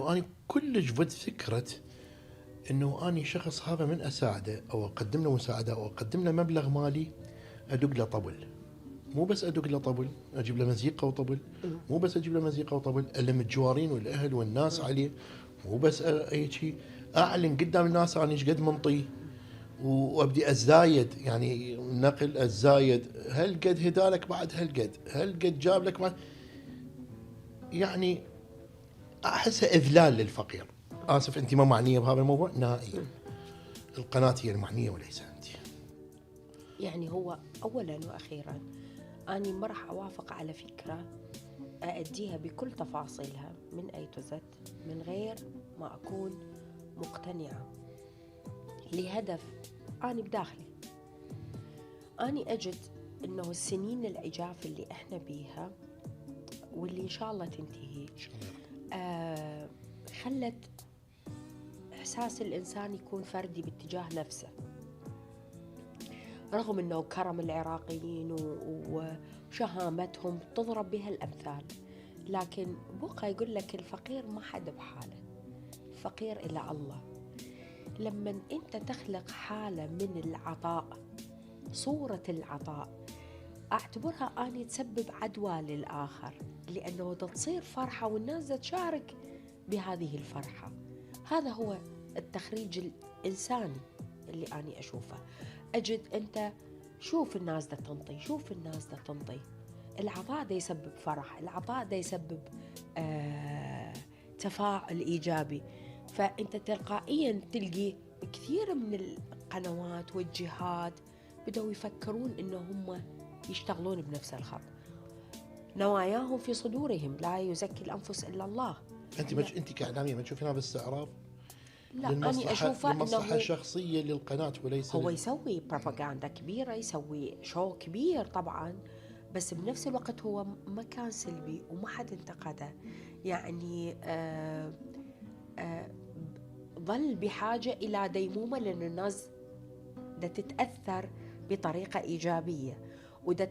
انه انا كلش ود فكره انه اني شخص هذا من اساعده او اقدم له مساعده او اقدم له مبلغ مالي، ادق له طبل. مو بس ادق له طبل، اجيب له مزيكا وطبل. مو بس اجيب له مزيكا وطبل، الم الجوارين والاهل والناس عليه. مو بس اي شيء، اعلن قدام الناس اني ايش قد منطي، وابدي ازايد، يعني نقل الزايد، هل قد هدالك بعد، هل قد جاب لك بعد. يعني احسها اذلال للفقير. اسف انت ما معنيه بهذا الموضوع نهائيا. القناه هي المعنيه وليس انت. يعني هو أولا وأخيرا أنا ما راح أوافق على فكرة أأديها بكل تفاصيلها من أي تو زد من غير ما أكون مقتنعة لهدف أنا بداخلي. أنا أجد أنه السنين العجاف اللي إحنا بيها واللي إن شاء الله تنتهي خلت إحساس الإنسان يكون فردي باتجاه نفسه، رغم أنه كرم العراقيين وشهامتهم تضرب بها الأمثال، لكن بقى يقول لك الفقير ما حد بحاله، فقير إلى الله. لما أنت تخلق حالة من العطاء، صورة العطاء، أعتبرها أني تسبب عدوى للآخر، لأنه تصير فرحة والناس تشارك بهذه الفرحة. هذا هو التخريج الإنساني اللي أنا أشوفه. أجد أنت شوف الناس دا تنطي، شوف الناس دا تنطي. العطاء دا يسبب فرح، العطاء دا يسبب تفاعل إيجابي. فأنت تلقائيا تلقي كثير من القنوات والجهات بدأوا يفكرون إنه هم يشتغلون بنفس الخط. نواياهم في صدورهم، لا يزكي الأنفس إلا الله. انت كاعلاميه ما تشوفين هذا استعراض؟ لا أنا أشوفه لمصلحه إنه شخصيه للقناه وليس هو يسوي بروباغندا كبيرة، يسوي شو كبير طبعا، بس بنفس الوقت هو ما كان سلبي وما حد انتقده. يعني ظل بحاجة إلى ديمومة، لأن الناس دا تتأثر بطريقة إيجابية، ودا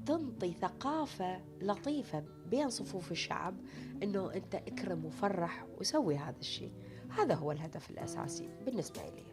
تنطي ثقافة لطيفة بين صفوف الشعب إنه أنت اكرم وفرح وسوي هذا الشيء. هذا هو الهدف الأساسي بالنسبة لي.